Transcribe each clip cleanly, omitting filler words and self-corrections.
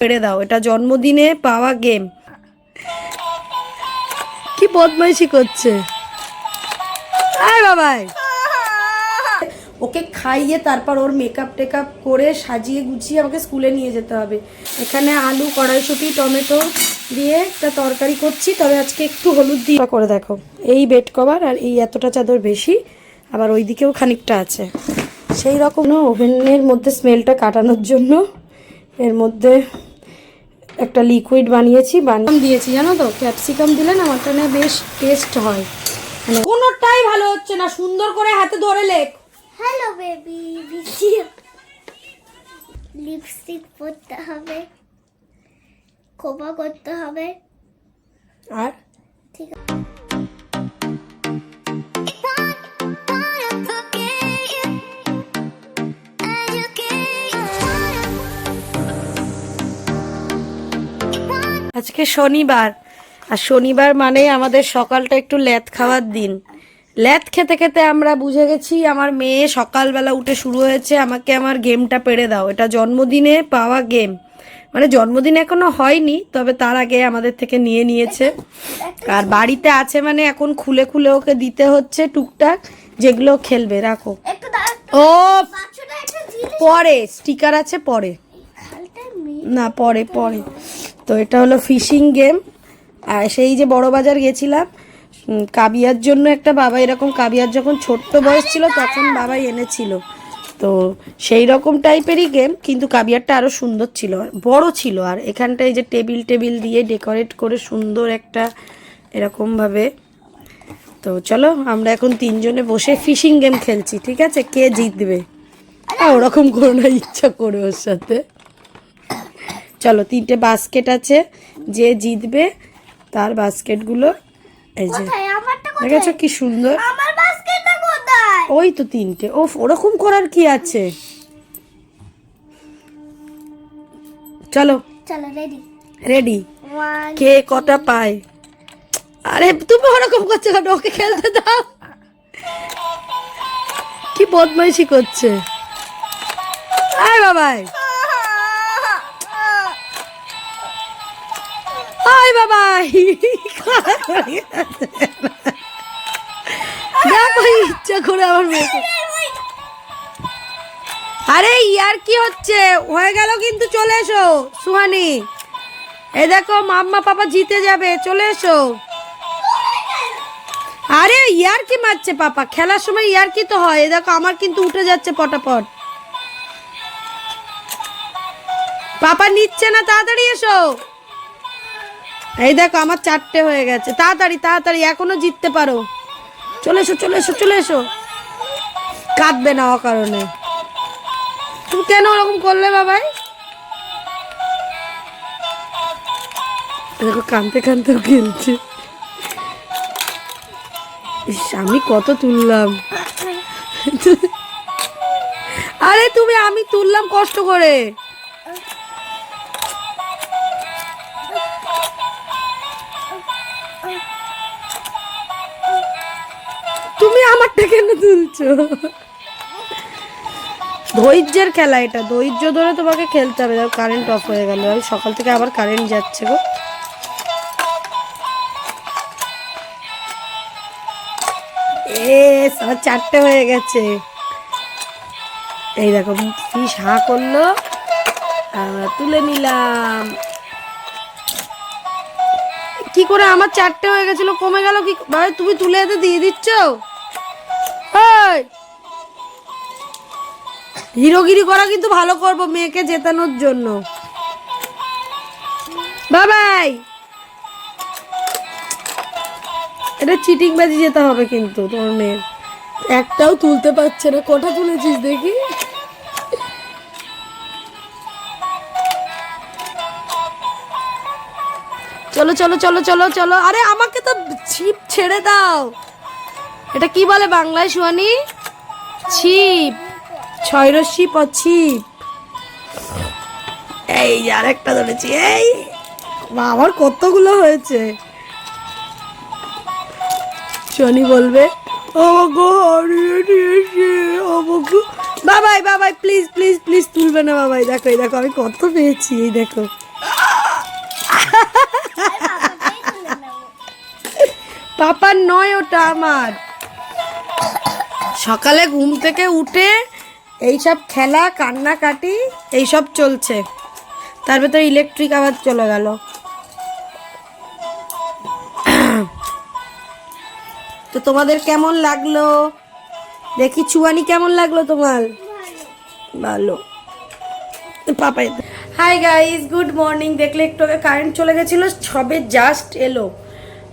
পেড়ে দাও, এটা জন্মদিনে পাওয়া গেম। কি বদমাইশি করছে, আয় বাবাই। ওকে খাইয়ে তারপর ওর মেকআপ টেকআপ করে সাজিয়ে গুছিয়ে আমাকে স্কুলে নিয়ে যেতে হবে। এখানে আলু, কড়াইশুঁটি, টমেটো দিয়ে একটা তরকারি করছি, তবে আজকে একটু হলুদ দিয়ে করে দেখো। এই বেড কভার আর এই এতটা চাদর বেশি, আবার ওই দিকেও খানিকটা আছে। সেই রকম ওভেনের মধ্যে স্মেলটা কাটানোর জন্য এর মধ্যে একটা লিকুইড বানিয়েছি, দিয়েছি জানো তো। ক্যাপসিকাম দিলে না মাটনে বেশ টেস্ট হয়। মানে কোনোটাই ভালো হচ্ছে না, সুন্দর করে হাতে ধরে লেখ। হ্যালো বেবি, ভিডিও লিপস্টিক পরতে হবে, খোপা করতে হবে, আর ঠিক আছে। আজকে শনিবার, আর শনিবার মানে আমাদের সকালটা একটু ল্যাদ খাওয়ার দিন। ল্যাদ খেতে খেতে আমরা বুঝে গেছি আমার মেয়ে সকালবেলা উঠে শুরু হয়েছে আমাকে আমার গেমটা পেড়ে দাও, এটা জন্মদিনে পাওয়া গেম। মানে জন্মদিন এখনো হয়নি, তবে তার আগে আমাদের থেকে নিয়ে নিয়েছে। আর বাড়িতে আছে মানে এখন খুলে খুলে ওকে দিতে হচ্ছে টুকটাক, যেগুলো খেলবে। রাখো ও, পরে স্টিকার আছে, পরে না, পরে পরে। তো এটা হলো ফিশিং গেম। আর সেই যে বড় বাজার গেছিলাম কাবিয়ার জন্য একটা, বাবা এরকম কাবিয়ার যখন ছোট্ট বয়স ছিল তখন বাবাই এনেছিল। তো সেই রকম টাইপেরই গেম, কিন্তু কাবিয়ারটা আরও সুন্দর ছিল, বড় ছিল। আর এখানটায় যে টেবিল টেবিল দিয়ে ডেকোরেট করে সুন্দর একটা এরকমভাবে। তো চলো আমরা এখন তিনজনে বসে ফিশিং গেম খেলছি, ঠিক আছে? কে জিতবে ওরকম করো না, ইচ্ছা করে ওর সাথে। চলো, তিনটে বাস্কেট আছে, যে জিতবে তার বাস্কেটগুলো এই যে দেখেছো কি সুন্দর। ওই তো তিনটে। ও, ওরকম করার কি আছে? চলো রেডি। কে কটা পায়? আরে তুমি ওরকম করছো কেন? ওকে খেলতে দাও। কি বদমাইশি করছে, আয় বাবাই, আয় বাবাই। দেখো ইচ্ছা করে আমার মেয়েকে। আরে ইয়ার কি হচ্ছে, হয়ে গেল কিন্তু, চলে এসো সুহানি। এই দেখো মাম্মা পাপা জিতে যাবে, চলে এসো। আরে ইয়ার কি মারছে পাপা, খেলার সময় ইয়ার কি তো হয়। এই দেখো আমার কিন্তু উঠে যাচ্ছে পটাপট। পাপা নিচ্ছে না, তাড়াতাড়ি এসো। এই দেখো আমার চারটে হয়ে গেছে, তাড়াতাড়ি তাড়াতাড়ি, এখনো জিততে পারো। চলে এসো চলে এসো চলে এসো। কাঁদবে না অকারণে। তুমি কেন ওরকম করলে বাবাই? দেখো কানতে কানতেও খেলছে। আমি কত তুললাম। আরে তুমি, আমি তুললাম কষ্ট করে। তুমি আমারটা কেন তুলছো? ধৈর্যের খেলা এটা, ধৈর্য ধরে তোমাকে খেলতে হবে। কারেন্ট অফ হয়ে গেল, আমি সকাল থেকে আবার কারেন্ট যাচ্ছে গো। আমার চারটে হয়ে গেছে। এই দেখো ফিশ হা করলো, আমরা তুলে নিলাম। কি করে আমার চারটে হয়ে গেছিল, কমে গেল কি ভাই? তুমি তুলে এতে দিয়ে দিচ্ছ। হিরোগিরি করা কিন্তু ভালো করবো মেয়েকে জেতানোর জন্য। বাবাই, এটা চিটিং বাজি যেতে হবে কিন্তু তোমার মেয়ের। একটাও তুলতে পারছে না। কটা তুলেছিস দেখি? চলো চলো চলো চলো চলো। আরে আমাকে তো ছিপ ছেড়ে দাও। এটা কি বলে বাংলায় সুহানি? ছিপ, ছয়রশ্মি ছিপ। এই আর একটা ধরেছি। এই আমার কতগুলো হয়েছে। শনি বলবে বাবাই বাবাই, প্লিজ প্লিজ প্লিজ তুলবে না বাবাই। দেখো এই দেখো আমি কত পেয়েছি, এই দেখো। পাপাকেই তুলে নেবো। পাপার নয়, ওটা আমার। সকালে ঘুম থেকে উঠে এইসব খেলা কান্নাকাটি এইসব চলছে, তার ভেতরে ইলেকট্রিক আবার চলে গেল। তো তোমাদের কেমন লাগলো দেখি, চুয়ানি কেমন লাগলো তোমার? ভালো। Papai hi guys, good morning. দেখলে একটু আগে কারেন্ট চলে গেছিলো, সবে জাস্ট এলো।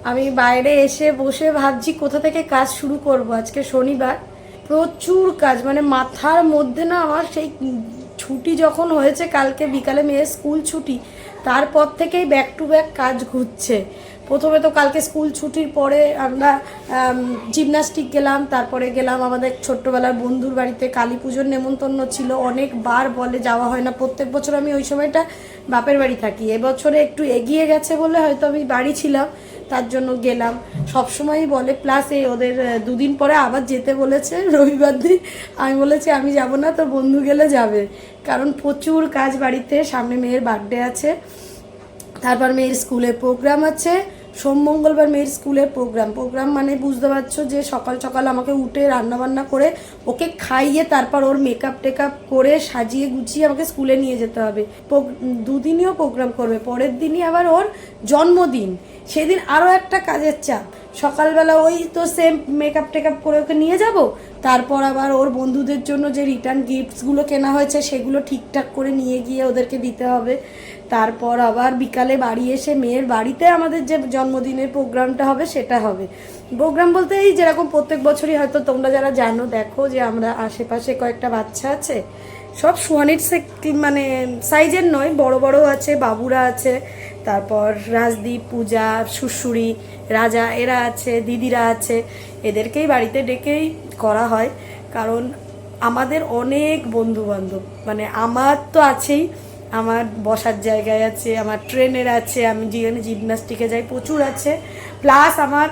আমি বাইরে এসে বসে ভাবছি কোথা থেকে কাজ শুরু করব। আজকে শনিবার, প্রচুর কাজ, মানে মাথার মধ্যে না আমার সেই ছুটি যখন হয়েছে, কালকে বিকালে মেয়ের স্কুল ছুটি, তারপর থেকেই ব্যাক টু ব্যাক কাজ ঘুরছে। প্রথমে তো কালকে স্কুল ছুটির পরে আমরা জিমনাস্টিক গেলাম, তারপরে গেলাম আমাদের ছোট্টবেলার বন্ধুর বাড়িতে, কালী পুজোর নেমন্তন্ন ছিল। অনেকবার বলে যাওয়া হয় না, প্রত্যেক বছর আমি ওই সময়টা বাপের বাড়ি থাকি। এবছরে একটু এগিয়ে গেছে বলে হয়তো আমি বাড়ি ছিলাম, তার জন্য গেলাম। সবসময়ই বলে, প্লাস এই ওদের দুদিন পরে আবার যেতে বলেছে রবিবার দিন। আমি বলেছি আমি যাব না, তো বন্ধু গেলে যাবে, কারণ প্রচুর কাজ বাড়িতে। সামনে মেয়ের বার্থডে আছে, তারপর মেয়ের স্কুলে প্রোগ্রাম আছে, সোম মঙ্গলবার মেয়ের স্কুলের প্রোগ্রাম মানে বুঝতে পারছো যে সকাল সকাল আমাকে উঠে রান্নাবান্না করে ওকে খাইয়ে তারপর ওর মেকআপ টেকআপ করে সাজিয়ে গুছিয়ে আমাকে স্কুলে নিয়ে যেতে হবে। দুদিনইও প্রোগ্রাম করবে, পরের দিনই আবার ওর জন্মদিন, সেদিন আরও একটা কাজের চাপ। সকালবেলা ওই তো সেম মেকআপ টেকআপ করে ওকে নিয়ে যাব, তারপর আবার ওর বন্ধুদের জন্য যে রিটার্ন গিফটসগুলো কেনা হয়েছে সেগুলো ঠিকঠাক করে নিয়ে গিয়ে ওদেরকে দিতে হবে। তারপর আবার বিকালে বাড়ি এসে মেয়ের বাড়িতে আমাদের যে জন্মদিনের প্রোগ্রামটা হবে সেটা হবে। প্রোগ্রাম বলতে এই যেরকম প্রত্যেক বছরই হয়তো তোমরা যারা জানো, দেখো যে আমরা আশেপাশে কয়েকটা বাচ্চা আছে, সব সোয়ানির মানে সাইজের নয়, বড় বড় আছে, বাবুরা আছে, তারপর রাজদীপ, পূজা, সুশুরি, রাজা, এরা আছে, দিদিরা আছে। এদেরকেই বাড়িতে ডেকেই করা হয়, কারণ আমাদের অনেক বন্ধু বান্ধব, মানে আমার তো আছেই, আমার বসার জায়গায় আছে, আমার ট্রেনের আছে, আমি যেখানে জিমনাস্টিকে যাই প্রচুর আছে, প্লাস আমার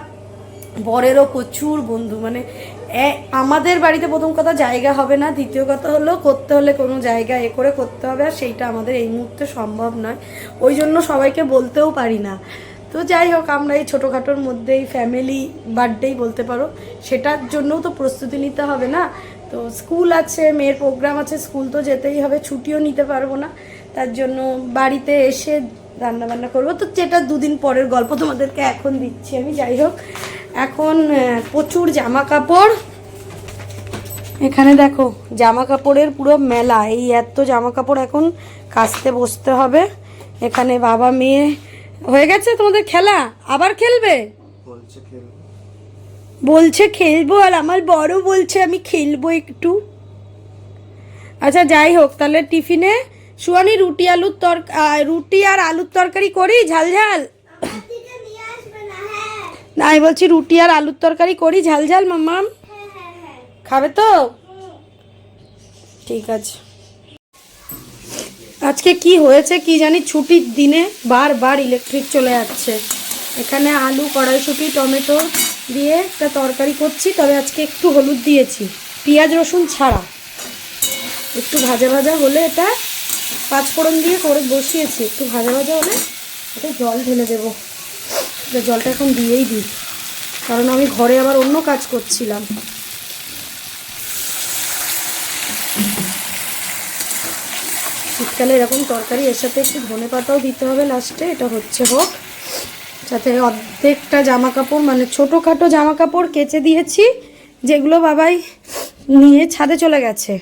বরেরও প্রচুর বন্ধু। মানে আমাদের বাড়িতে প্রথম কথা জায়গা হবে না, দ্বিতীয় কথা হলো করতে হলে কোনো জায়গা করে করতে হবে, আর সেইটা আমাদের এই মুহূর্তে সম্ভব নয়, ওই জন্য সবাইকে বলতেও পারি না। তো যাই হোক, আমরা এই ছোটোখাটোর মধ্যেই ফ্যামিলি বার্থডেই বলতে পারো, সেটার জন্যও তো প্রস্তুতি নিতে হবে না। তো স্কুল আছে, মেয়ের প্রোগ্রাম আছে, স্কুল তো যেতেই হবে, ছুটিও নিতে পারবো না, তার জন্য বাড়িতে এসে রান্নাবান্না করবো। তো যেটা দুদিন পরের গল্প তোমাদেরকে এখন দিচ্ছি আমি। যাই হোক, এখন প্রচুর জামা কাপড়, এখানে দেখো জামা কাপড়ের পুরো মেলা। এই এত জামা কাপড় এখন কাচতে বসতে হবে। এখানে বাবা মেয়ে হয়ে গেছে। তোমাদের খেলা আবার খেলবে বলছে, খেলবো, আর আমার বড় বলছে আমি খেলবো একটু। আচ্ছা যাই হোক, তাহলে টিফিনে সুয়ানি রুটি আর আলুর তরকারি করি ঝাল ঝাল। না, আমি বলছি রুটি আর আলুর তরকারি করি ঝাল ঝাল। মাম্মাম খাবে তো? ঠিক আছে। আজকে কি হয়েছে কি জানি, ছুটির দিনে বারবার ইলেকট্রিক চলে যাচ্ছে। এখানে আলু, কড়াইশুঁটি, টমেটো দিয়ে একটা তরকারি করছি, তবে আজকে একটু হলুদ দিয়েছি, পেঁয়াজ রসুন ছাড়া। একটু ভাজা ভাজা হলে এটা পাঁচফোড়ন দিয়ে করে বসিয়েছি, একটু ভাজা ভাজা হলে এটা জল ঢেলে দেবো। জলটা এখন দিয়েই দিই, কারণ আমি ঘরে আবার অন্য কাজ করছিলাম। শীতকালে এরকম তরকারি, এর সাথে একটু ধনে পাতাও দিতে হবে লাস্টে। এটা হচ্ছে হোক, সাথে অর্ধেকটা জামা কাপড়, মানে ছোটোখাটো জামা কাপড় কেচে দিয়েছি, যেগুলো বাবাই নিয়ে ছাদে চলে গেছে।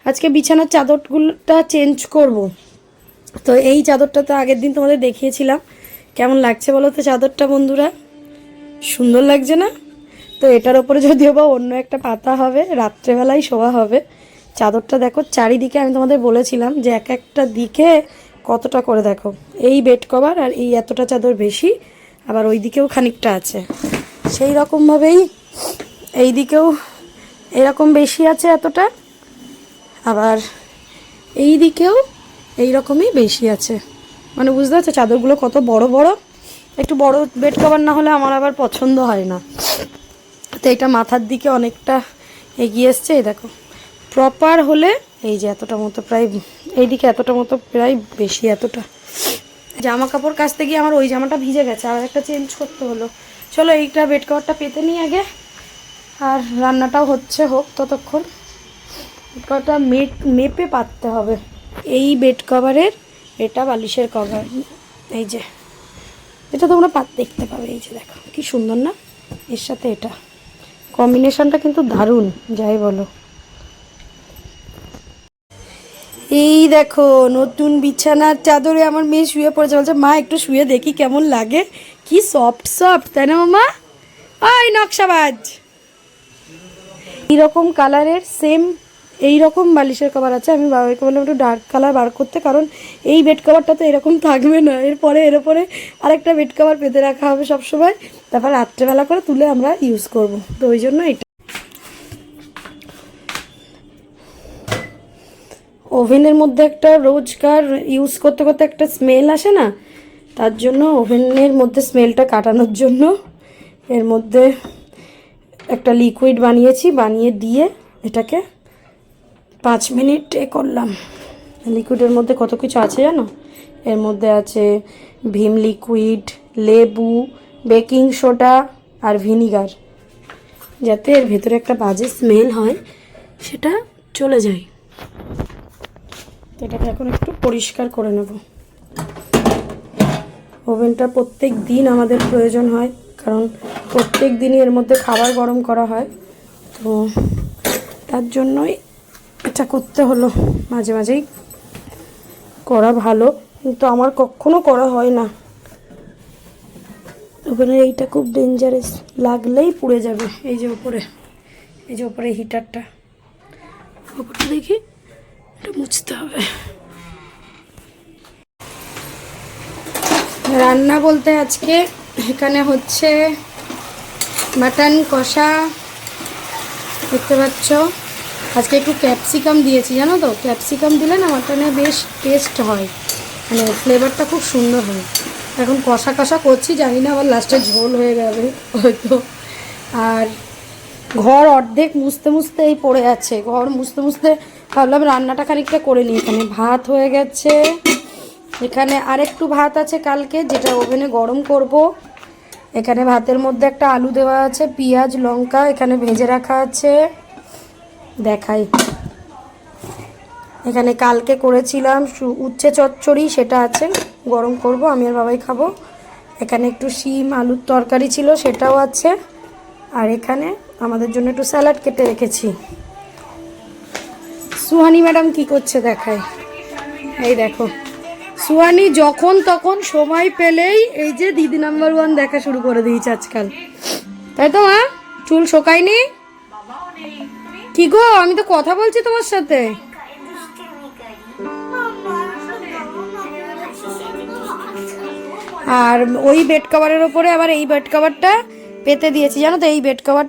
আজকে বিছানার চাদরগুলোটা চেঞ্জ করব। তো এই চাদরটা তো আগের দিন তোমাদের দেখিয়েছিলাম, কেমন লাগছে বলো তো চাদরটা বন্ধুরা? সুন্দর লাগছে না? তো এটার ওপরে যদিও বা অন্য একটা পাতা হবে, রাত্রেবেলায় শোয়া হবে। চাদরটা দেখো চারিদিকে, আমি তোমাদের বলেছিলাম যে এক একটা দিকে কতটা করে, দেখো এই বেড কভার আর এই এতটা চাদর বেশি, আবার ওই দিকেও খানিকটা আছে, সেই রকমভাবেই এই দিকেও এরকম বেশি আছে এতটা, আবার এই দিকেও এইরকমই বেশি আছে। মানে বুঝতে পারছো চাদরগুলো কত বড় বড়। একটু বড় বেড কভার না হলে আমার আবার পছন্দ হয় না। তো এটা মাথার দিকে অনেকটা এগিয়ে এসছে, এই দেখো প্রপার হলে এই যে এতটা মতো, প্রায় এইদিকে এতটা মতো, প্রায় বেশি জামা কাপড় কাচতে গিয়ে আমার ওই জামাটা ভিজে গেছে, আর একটা চেঞ্জ করতে হলো। চলো এইটা বেড কভারটা পেতে নিই আগে, আর রান্নাটাও হচ্ছে, হোক ততক্ষণ। বেড কভারটা মেপে পাততে হবে। এই বেড কভারের এটা বালিশের কভার, এই যে এটা তোমরা দেখতে পাবে, এই যে দেখো কি সুন্দর না, এর সাথে এটা কম্বিনেশনটা কিন্তু দারুণ, যাই বলো। এই দেখো নতুন বিছানার চাদরে আমার মেয়ে শুয়ে পড়েছে, বলছে মা একটু শুয়ে দেখি কেমন লাগে, কি সফট সফট, তাই না মামা? ওই নকশাবাজ এইরকম কালারের সেম এইরকম বালিশের কভার আছে। আমি বাবাকে বললাম একটু ডার্ক কালার বার করতে, কারণ এই বেড কভারটা তো এরকম থাকবে না, এরপরে এর উপরে আরেকটা বেড কভার পেতে রাখা হবে সবসময়, তারপর রাত্রেবেলা করে তুলে আমরা ইউজ করব, তো ওই জন্য এটা। ওভেনের মধ্যে একটা রোজকার ইউজ করতে করতে একটা স্মেল আসে না, তার জন্য ওভেনের মধ্যে স্মেলটা কাটানোর জন্য এর মধ্যে একটা লিকুইড বানিয়েছি, বানিয়ে দিয়ে এটাকে 5 মিনিট করলাম। লিকুইডের মধ্যে কত কিছু আছে জানো, এর মধ্যে আছে ভিম লিকুইড, লেবু, বেকিং সোডা আর ভিনিগার, যাতে এর ভেতরে একটা বাজে স্মেল হয় সেটা চলে যায়। এটাকে এখন একটু পরিষ্কার করে নেব। ওভেনটা প্রত্যেক দিন আমাদের প্রয়োজন হয়, কারণ প্রত্যেক দিনই এর মধ্যে খাবার গরম করা হয়, তো তার জন্যই এটা করতে হলো। মাঝে মাঝেই করা ভালো, কিন্তু আমার কখনো করা হয় না। ওভেনের এইটা খুব ডেঞ্জারাস, লাগলেই পুড়ে যাবে। এই যে উপরে, এই যে উপরে হিটারটা, উপরটা দেখি এটা মুছতে হবে। রান্না বলতে আজকে এখানে হচ্ছে মাটন কষা, দেখতে পাচ্ছ। আজকে একটু ক্যাপসিকাম দিয়েছি, জানো তো, ক্যাপসিকাম দিলে না মাটনে বেশ টেস্ট হয়, মানে ফ্লেভারটা খুব সুন্দর হয়। এখন কষা কষা করছি, জানি না আবার লাস্টে ঝোল হয়ে যাবে হয়তো। আর ঘর অর্ধেক মুছতে মুছতে এই পড়ে আছে, ঘর মুছতে মুছতে ভাবলাম রান্নাটা খানিকটা করে নিই। এখানে ভাত হয়ে গেছে, এখানে আরেকটু ভাত আছে কালকে, যেটা ওভেনে গরম করব। এখানে ভাতের মধ্যে একটা আলু দেওয়া আছে, পেঁয়াজ লঙ্কা এখানে ভেজে রাখা আছে, দেখাই। এখানে কালকে করেছিলাম উচ্ছে চচ্চড়ি, সেটা আছে, গরম করব, আমি আর বাবাই খাবো। এখানে একটু শিম আলুর তরকারি ছিল, সেটাও আছে। আর এখানে আমাদের জন্য একটু স্যালাড কেটে রেখেছি। সুহানি ম্যাডাম কি করছে দেখায়, এই দেখো। সুহানি যখন তখন সময় পেলেই এই যে দিদি নাম্বার 1 দেখা শুরু করে দিয়েছে আজকাল, তাই তো মা? চুল শোকায়নি কি গো? আমি তো কথা বলছি তোমার সাথে। আর ওই বেড কভারের ওপরে আবার এই বেড কভারটা পেতে দিয়েছি, জানো তো। এই বেড কভার,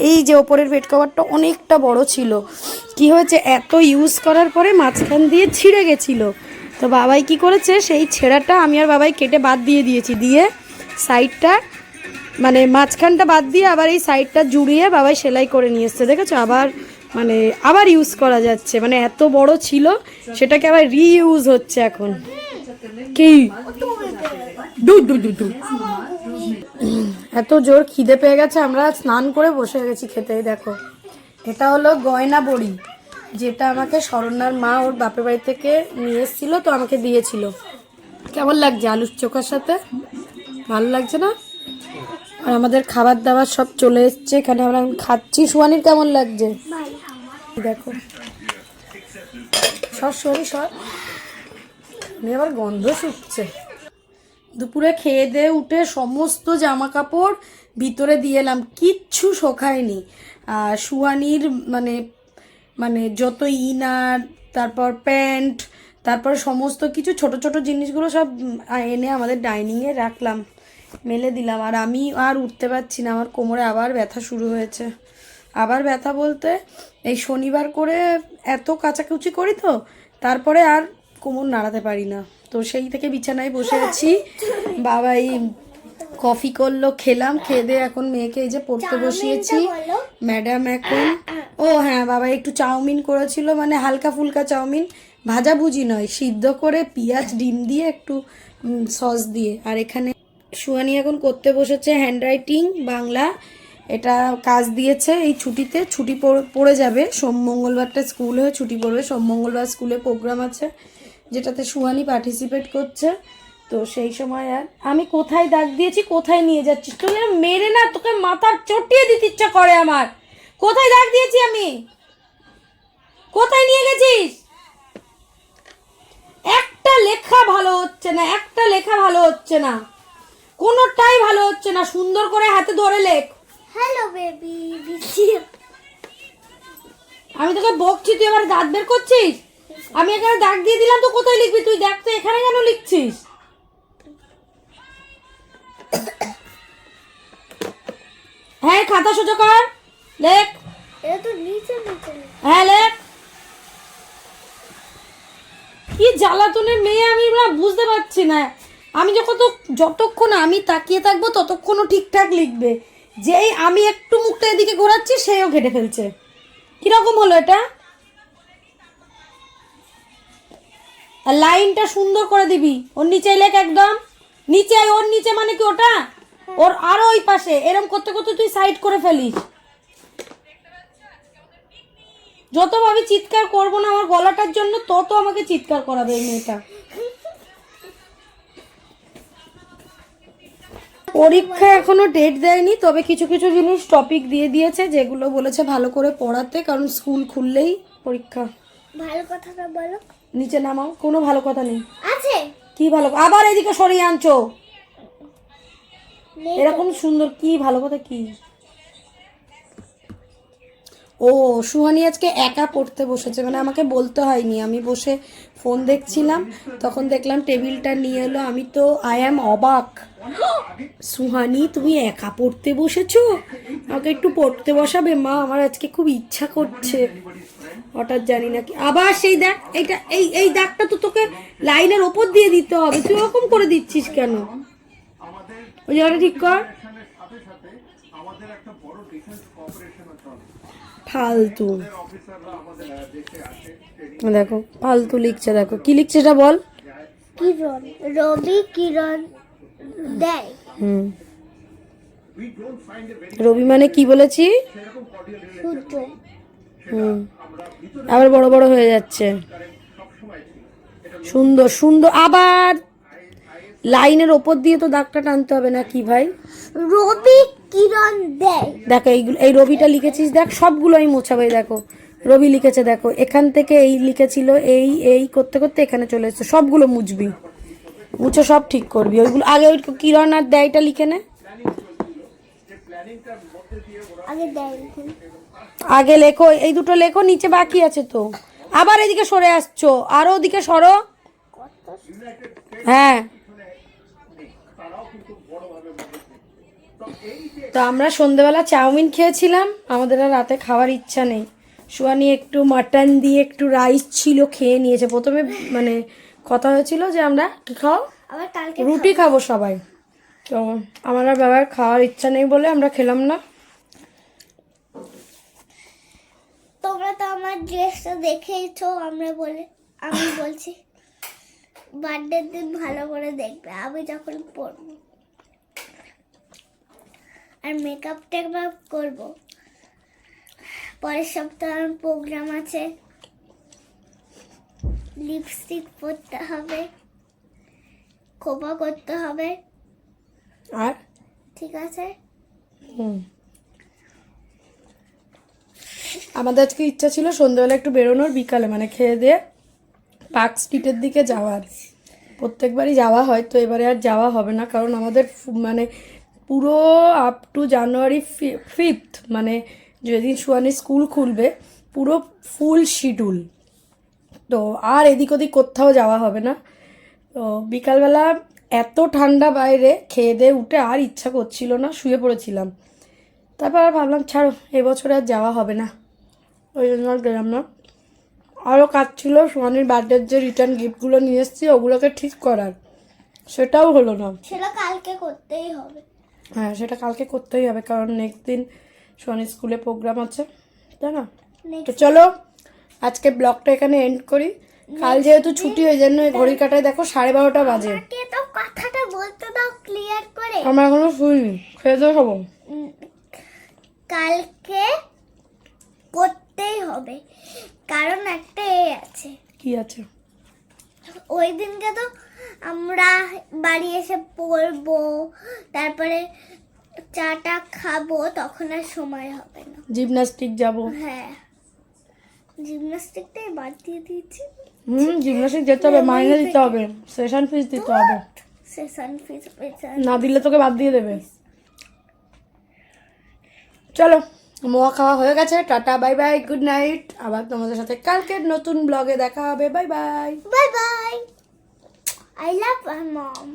এই যে ওপরের বেড কভারটা অনেকটা বড় ছিল, কি হয়েছে এত ইউজ করার পরে মাঝখান দিয়ে ছিঁড়ে গেছিলো, তো বাবাই কি করেছে, সেই ছেঁড়াটা আমি আর বাবাই কেটে বাদ দিয়ে দিয়েছি, দিয়ে সাইডটা মানে মাঝখানটা বাদ দিয়ে আবার এই সাইডটা জুড়িয়ে বাবাই সেলাই করে নিয়ে এসছে, দেখেছো? আবার মানে আবার ইউজ করা যাচ্ছে, মানে এত বড় ছিল সেটাকে আবার রিইউজ হচ্ছে এখন। কি ডু ডু ডু ডু, এত জোর খিদে পেয়ে গেছে, আমরা স্নান করে বসে গেছি খেতে। দেখো এটা হলো গয়না বড়ি, যেটা আমাকে শরণ্যার মা ওর বাপের বাড়ি থেকে নিয়ে এসেছিল, তো আমাকে দিয়েছিল। কেমন লাগছে আলুর চোখার সাথে? ভালো লাগছে না? আর আমাদের খাবার দাবার সব চলে এসছে, এখানে আমরা খাচ্ছি। সুহানির কেমন লাগছে দেখো, সব সরি সব আবার গন্ধ শুকছে। দুপুরে খেয়ে দিয়ে উঠে সমস্ত জামা কাপড় ভিতরে দিয়ে এলাম, কিচ্ছু শোকায়নি। আর সুহানির মানে মানে যত ইনার, তারপর প্যান্ট, তারপর সমস্ত কিছু ছোট ছোট জিনিসগুলো সব এনে আমাদের ডাইনিংয়ে রাখলাম, মেলে দিলাম। আর আমি আর উঠতে পারছি না, আমার কোমরে আবার ব্যথা শুরু হয়েছে। আবার ব্যথা বলতে এই শনিবার করে এত কাচাকুচি করি, তো তারপরে আর কোমর নাড়াতে পারি না, তো সেই থেকে বিছানায় বসে আছি। বাবাই কফি করলো, খেলাম, খেয়ে দিয়ে এখন মেয়েকে এই যে পড়তে বসিয়েছি। ম্যাডাম এখন, ও হ্যাঁ, বাবা একটু চাউমিন করেছিল, মানে হালকা ফুলকা চাউমিন, ভাজাভুজি নয়, সিদ্ধ করে পেঁয়াজ ডিম দিয়ে একটু সস দিয়ে। আর এখানে সুহানি এখন করতে বসেছে হ্যান্ডরাইটিং বাংলা, এটা কাজ দিয়েছে এই ছুটিতে, ছুটি পড়ে যাবে, মঙ্গলবারটা স্কুল হয়ে ছুটি পড়বে, মঙ্গলবার স্কুলে প্রোগ্রাম আছে যেটাতে সুহানি পার্টিসিপেট করছে। তো সেই সময় আর আমি কোথায় দাগ দিয়েছি, কোথায় নিয়ে যাচ্ছিস তুই, মেরে না তোকে মাথার চটিয়ে দিতে ইচ্ছা করে আমার। কোথায় দাগ দিয়েছি আমি, কোথায় নিয়ে গেছিস? একটা লেখা ভালো হচ্ছে না, একটা লেখা ভালো হচ্ছে না, কোনোটাই ভালো হচ্ছে না। সুন্দর করে হাতে ধরে লেখ। Hello baby video. আমি তোকে বকছি, তুই এবার দাঁত বের করছিস। আমি এখানে দাগ দিয়ে দিলাম, তো কোথায় লিখবি তুই? দেখ তো এখানে কেন লিখছিস? হ্যাঁ খাতা সোজা কর, লেখ। এটা তো নিচে নিচে। হ্যাঁ লেখ। কি জ্বালাতনের মেয়ে আমি না বুঝতে পারছি না। আমি যতক্ষণ আমি তাকিয়ে থাকবো ততক্ষণও ঠিকঠাক লিখবে, যেই আমি একটু মুখটা এদিকে ঘোরাচ্ছি সেও ঘেটে ফেলছে। কিরকম হলো এটা? আর লাইনটা সুন্দর করে দিবি, ওর নিচে লেখ একদম নিচে। ওর নিচে মানে কি ওটা, ওর আরো ওই পাশে, এরম করতে করতে তুই সাইড করে ফেলিস। যত ভাবি চিৎকার করবো না আমার গলাটার জন্য, তত আমাকে চিৎকার করাবে এই মেয়েটা। পরীক্ষা এখনো ডেট দেয়নি, তবে কিছু কিছু জিনিস টপিক দিয়ে দিয়েছে যেগুলো বলেছে ভালো করে পড়াতে, কারণ স্কুল খুললেই পরীক্ষা। ভালো কথাটা বলো। নিচে নামাও, কোনো ভালো কথা নেই। আছে কি ভালো, আবার এদিকে সরিয়ে আনছো। এরকম সুন্দর কি ভালো কথা কি? ও সুহানি আজকে একা পড়তে বসেছে, মানে আমাকে বলতে হয়নি, আমি বসে ফোন দেখছিলাম, তখন দেখলাম টেবিলটা নিয়ে এলো। আমি তো আই অ্যাম অবাক। সুহানি তুমি একা পড়তে বসেছো? আমাকে একটু পড়তে বসাবে মা, আমার আজকে খুব ইচ্ছা করছে। হঠাৎ জানি না কি আবার সেই দেখ, এইটা এই দাগটা তো তোকে লাইনের ওপর দিয়ে দিতে হবে, তুই ওরকম করে দিচ্ছিস কেন? ওই জায়গাটা ঠিক কর। ফালতু দেখো, ফালতু লিখছে, দেখো কি লিখছে এটা বল। কিরণ, রবি কিরণ দেয়। রবি মানে কি বলেছি? সূর্য। আবার বড় বড় হয়ে যাচ্ছে। সুন্দর সুন্দর, আবার লাইনের ওপর দিয়ে তো দাগটা টানতে হবে না কি ভাই? রবি কিরণ দেয়। দেখো এইগুলো, এই রবিটা লিখেছিস দেখ, সবগুলো আমি মোছাবো। দেখো রবি লিখেছে, দেখো এখান থেকে এই লিখেছিল, এই করতে করতে এখানে চলে এসছে, সবগুলো মুছবি, মুছে সব ঠিক করবি। ওইগুলো আগে ওই কিরণ আর দেয়টা লিখে নে। আগে লেখো, এই দুটো লেখো, নিচে বাকি আছে তো। আবার এদিকে সরে আসছো, আরো ওদিকে সরো। হ্যাঁ তো আমরা সন্ধ্যেবেলা চাউমিন খেয়েছিলাম, আমাদের আর রাতে খাওয়ার ইচ্ছা নেই। সুহানি একটু মাটন দিয়ে একটু রাইস ছিল, খেয়ে নিয়েছে। প্রথমে মানে কথা হয়েছিল যে আমরা কি খাও, রুটি খাবো সবাই, তো আমার আর বাবার খাওয়ার ইচ্ছা নেই বলে আমরা খেলাম না। তোমরা তো আমার ড্রেসটা দেখেইছো, আমি বলছি বার্থডের দিন ভালো করে দেখবে, আমি যখন পরবো। আর মেকআপ টেকআপ করবো, পরের সপ্তাহে আমার প্রোগ্রাম আছে, লিপস্টিক পরতে হবে, খোপা করতে হবে। আর ঠিক আছে। আমাদের আজকে ইচ্ছা ছিল সন্ধ্যেবেলা একটু বেরোনোর, বিকালে মানে খেয়ে দিয়ে পার্ক স্ট্রিটের দিকে যাওয়ার। প্রত্যেকবারই যাওয়া হয়, তো এবারে আর যাওয়া হবে না, কারণ আমাদের মানে পুরো আপ টু জানুয়ারি 5th, মানে যেদিন সুহানি স্কুল খুলবে, পুরো ফুল শিডিউল। তো আর এদিক ওদিক কোথাও যাওয়া হবে না। তো বিকালবেলা এত ঠান্ডা বাইরে, খেয়ে দিয়ে উঠে আর ইচ্ছা করছিল না, শুয়ে পড়েছিলাম। তারপর আর ভাবলাম ছাড়ো, এবছরে আর যাওয়া হবে না, ওই জন্য আর গেলাম না। আরও কাজ ছিল, সুহানির বার্থডের যে রিটার্ন গিফটগুলো নিয়ে এসেছি ওগুলোকে ঠিক করার, সেটাও হলো না। সেটা কালকে করতেই হবে। হ্যাঁ সেটা কালকে করতেই হবে, কারণ নেক্সট দিন সুহানির স্কুলে প্রোগ্রাম আছে, তাই না? তো চলো আজকে ব্লগটা এখানে এন্ড করি। কাল যেহেতু ছুটি ওই জন্য এই ঘড়ি কাটায় দেখো 12:30 বাজে। আমাকে তো কথাটা বলতে দাও ক্লিয়ার করে। আমার এখনো শুইনি, খেয়ে তো খাবো। কালকে করতেই হবে, কারণ একটা আছে। কি আছে? ওই দিনকে তো আমরা বাড়ি এসে পড়বো, তারপরে চাটা খাবো, তখন আর সময় হবে না। জিমনাস্টিক যাব। হ্যাঁ, জিমনাস্টিকটাই বাদ দিয়ে দিয়েছি। জিমনাস্টিক যেতে হবে, মাইনে দিতে হবে, সেশন ফিস দিতে হবে। সেশন ফিস না দিলে তোকে বাদ দিয়ে দেবে। চলো, মোয়া খাওয়া হয়ে গেছে, tata bye bye, good night. আবার তোমাদের সাথে কালকের নতুন ব্লগে দেখা হবে। Bye bye. Bye bye. I love my mom.